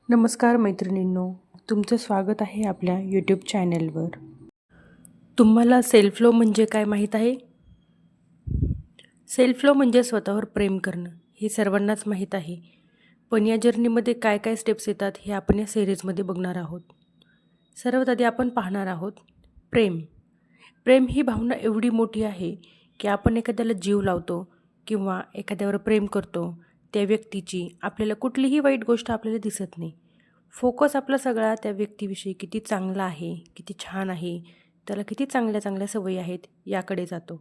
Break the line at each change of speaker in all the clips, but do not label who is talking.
नमस्कार मैत्रिणींनो, तुमचं स्वागत आहे आपल्या यूट्यूब चॅनलवर. तुम्हाला सेल्फ लव्ह म्हणजे काय माहीत आहे? सेल्फ लव्ह म्हणजे स्वतःवर प्रेम करणं, हे सर्वांनाच माहीत आहे. पण या जर्नीमध्ये काय काय स्टेप्स येतात हे आपण या सिरीजमध्ये बघणार आहोत. सर्वात आधी आपण पाहणार आहोत प्रेम. प्रेम ही भावना एवढी मोठी आहे की आपण एखाद्याला जीव लावतो किंवा एखाद्यावर प्रेम करतो. त्या व्यक्तीची आपल्याला कुठलीही वाईट गोष्ट आपल्याला दिसत नाही. फोकस आपला सगळा त्या व्यक्तीविषयी किती चांगला आहे, किती छान आहे, त्याला किती चांगल्या चांगल्या सवयी आहेत याकडे जातो.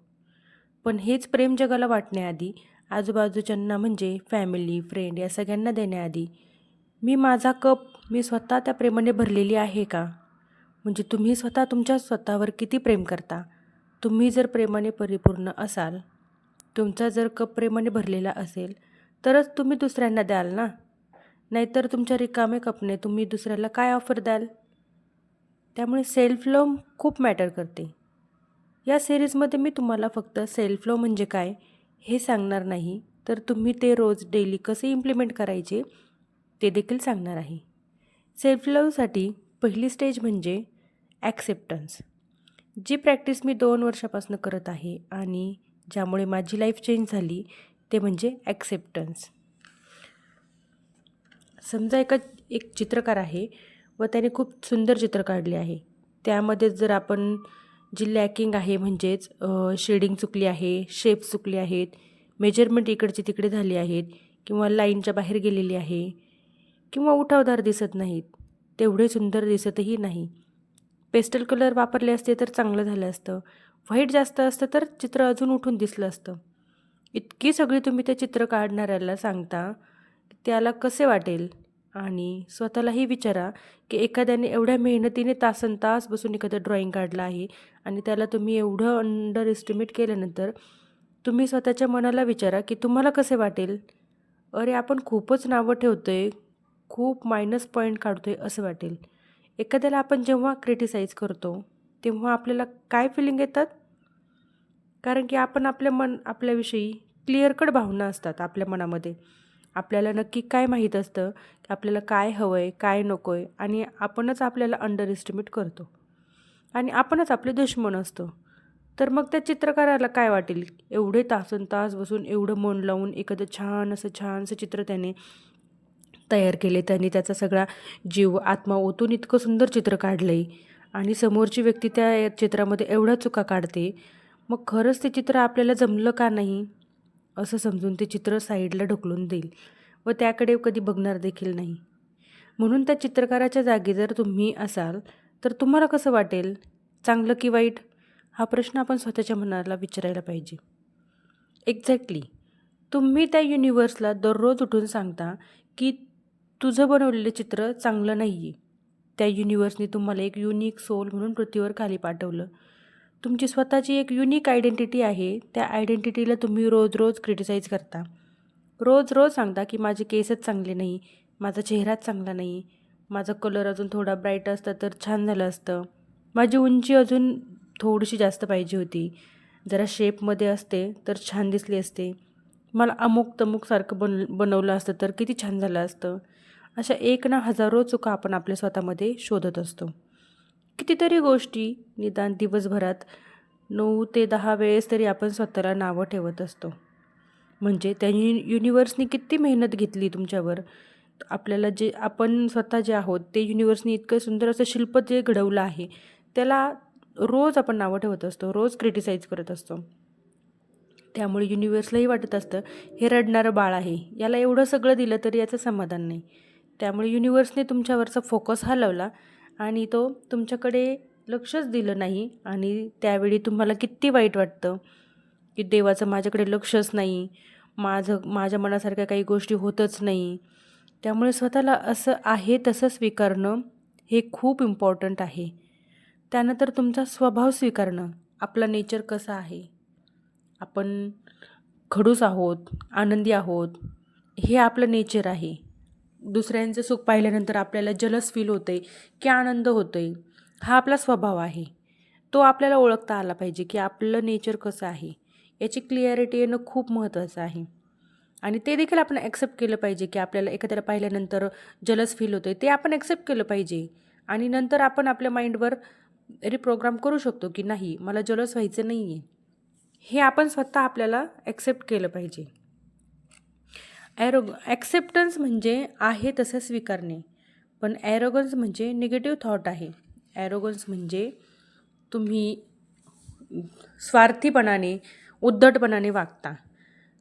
पण हेच प्रेम जगाला वाटण्याआधी, आजूबाजूच्यांना म्हणजे फॅमिली, फ्रेंड या सगळ्यांना देण्याआधी माझा कप मी स्वतः त्या प्रेमाने भरलेली आहे का? म्हणजे तुम्ही स्वतः तुमच्या स्वतःवर किती प्रेम करता? तुम्ही जर प्रेमाने परिपूर्ण असाल, तुमचा जर कप प्रेमाने भरलेला असेल, तरच तुम्ही दुसऱ्यांना द्याल ना. नाहीतर तुमच्या रिकामे कपने तुम्ही दुसऱ्याला काय ऑफर द्याल? त्यामुळे सेल्फ लव्ह खूप मॅटर करते. या सिरीजमध्ये मी तुम्हाला फक्त सेल्फ लव्ह म्हणजे काय हे सांगणार नाही, तर तुम्ही ते रोज डेली कसे इम्प्लिमेंट करायचे ते देखील सांगणार आहे. सेल्फ लव्हसाठी पहिली स्टेज म्हणजे ॲक्सेप्टन्स. जी प्रॅक्टिस मी 2 वर्षापासून करत आहे आणि ज्यामुळे माझी लाईफ चेंज झाली ते म्हणजे ॲक्सेप्टन्स. समजा एक चित्रकार आहे व त्याने खूप सुंदर चित्र काढले आहे. त्यामध्ये जर आपण जी लॅकिंग आहे म्हणजेच शेडिंग चुकली आहे, शेप चुकले आहेत, मेजरमेंट इकडची तिकडे झाली आहेत किंवा लाईनच्या बाहेर गेलेली आहे किंवा उठावदार दिसत नाहीत, तेवढे सुंदर दिसतही नाही. पेस्टल कलर वापरले असते तर चांगलं झालं असतं. व्हाईट जास्त असतं तर चित्र अजून उठून दिसलं असतं. इतकी सगळी तुम्ही ते चित्र काढणाऱ्याला सांगता, त्याला कसे वाटेल? आणि स्वतःलाही विचारा की एखाद्याने एवढ्या मेहनतीने तासनतास बसून एखादं ड्रॉइंग काढलं आहे आणि त्याला तुम्ही एवढं अंडर एस्टिमेट केल्यानंतर तुम्ही स्वतःच्या मनाला विचारा की तुम्हाला कसे वाटेल? अरे आपण खूपच नावं ठेवतोय, खूप मायनस पॉईंट काढतोय असं वाटेल. एखाद्याला आपण जेव्हा क्रिटिसाइज करतो तेव्हा आपल्याला काय फिलिंग येतात? कारण की आपण आपल्याविषयी क्लिअर कट भावना असतात आपल्या मनामध्ये. आपल्याला नक्की काय माहीत असतं की आपल्याला काय हवं आहे, काय नको आहे आणि आपणच आपल्याला अंडर एस्टिमेट करतो आणि आपणच आपले दुश्मन असतो. तर मग त्या चित्रकाराला काय वाटेल? एवढे तासनतास बसून एवढं मन लावून एखादं छानसं चित्र त्याने तयार केले. त्यांनी त्याचा सगळा जीव, आत्मा ओतून इतकं सुंदर चित्र काढलं आहे आणि समोरची व्यक्ती त्या चित्रामध्ये एवढ्या चुका काढते. मग खरंच ते चित्र आपल्याला जमलं का नाही? असं समजून ते चित्र साईडला ढकलून देईल व त्याकडे कधी बघणार देखील नाही. म्हणून त्या चित्रकाराच्या जागी जर तुम्ही असाल तर तुम्हाला कसं वाटेल? चांगलं की वाईट? हा प्रश्न आपण स्वतःच्या मनाला विचारायला पाहिजे. एक्झॅक्टली. तुम्ही त्या युनिव्हर्सला दररोज उठून सांगता की तुझं बनवलेलं चित्र चांगलं नाही आहे. त्या युनिव्हर्सने तुम्हाला एक युनिक सोल म्हणून पृथ्वीवर खाली पाठवलं. तुमची स्वतःची एक युनिक आयडेंटिटी आहे. त्या आयडेंटिटीला तुम्ही रोज रोज क्रिटिसाइज करता. रोज रोज सांगता की माझे केसच चांगले नाही, माझा चेहराच चांगला नाही, माझा कलर अजून थोडा ब्राईट असता तर छान झालं असतं, माझी उंची अजून थोडीशी जास्त पाहिजे होती, जरा शेपमध्ये असते तर छान दिसली असते, मला अमुक तमुकसारखं बनवलं असतं तर किती छान झालं असतं. अशा एक ना हजारो चुका आपण आपल्या स्वतःमध्ये शोधत असतो. कितीतरी गोष्टी निदान दिवसभरात 9 ते 10 वेळेस तरी आपण स्वतःला नावं ठेवत असतो. म्हणजे त्या युनिव्हर्सनी किती मेहनत घेतली तुमच्यावर. आपल्याला जे आपण स्वतः जे आहोत ते युनिव्हर्सनी इतकं सुंदर असं शिल्प जे घडवलं आहे, त्याला रोज आपण नावं ठेवत असतो, रोज क्रिटिसाइज करत असतो. त्यामुळे युनिव्हर्सलाही वाटत असतं हे रडणारं बाळ आहे, याला एवढं सगळं दिलं तरी याचं समाधान नाही. त्यामुळे युनिव्हर्सने तुमच्यावरचा फोकस हलवला आणि तो तुमच्याकडे लक्षच दिलं नाही आणि त्यावेळी तुम्हाला किती वाईट वाटतं की देवाचं माझ्याकडे लक्षच नाही, माझ्या मनासारख्या काही गोष्टी होतच नाही. त्यामुळे स्वतःला असं आहे तसं स्वीकारणं हे खूप इम्पॉर्टंट आहे. त्यानंतर तुमचा स्वभाव स्वीकारणं, आपला नेचर कसा आहे, आपण खडूस आहोत, आनंदी आहोत, हे आपलं नेचर आहे. दुसऱ्यांचं सुख पाहिल्यानंतर आपल्याला जलस फील होते की आनंद होतोय, हा आपला स्वभाव आहे. तो आपल्याला ओळखता आला पाहिजे की आपलं नेचर कसं आहे, याची क्लिअरिटी येणं खूप महत्त्वाचं आहे. आणि ते देखील आपण ॲक्सेप्ट केलं पाहिजे की आपल्याला एखाद्याला पाहिल्यानंतर जलस फील होतं आहे, ते आपण ॲक्सेप्ट केलं पाहिजे. आणि नंतर आपण आपल्या माइंडवर रिप्रोग्राम करू शकतो की नाही, मला जलस व्हायचं नाही आहे. हे आपण स्वतः आपल्याला ॲक्सेप्ट केलं पाहिजे. ॲक्सेप्टन्स म्हणजे आहे तसं स्वीकारणे, पण ॲरोगन्स म्हणजे निगेटिव्ह थॉट आहे. ॲरोगन्स म्हणजे तुम्ही स्वार्थीपणाने, उद्धटपणाने वागता.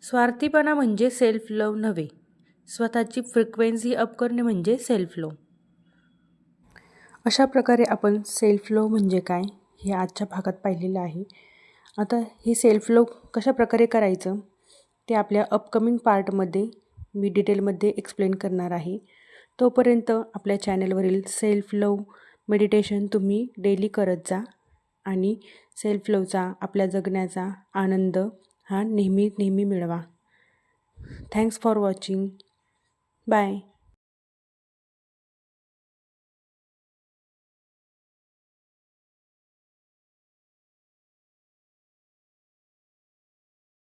स्वार्थीपणा म्हणजे सेल्फ लव नव्हे. स्वतःची फ्रिक्वेन्सी अप करणे म्हणजे सेल्फ लव. अशा प्रकारे आपण सेल्फ लव म्हणजे काय हे आजच्या भागात पाहिलेलं आहे. आता हे सेल्फ लव कशा प्रकारे करायचं ते आपल्या अपकमिंग पार्टमध्ये मी डिटेलमध्ये एक्सप्लेन करणार आहे. तोपर्यंत आपल्या चॅनलवरील सेल्फ लव मेडिटेशन तुम्ही डेली करत जा आणि सेल्फ लवचा, आपल्या जगण्याचा आनंद हा नेहमी नेहमी मिळवा. Thanks for watching. बाय.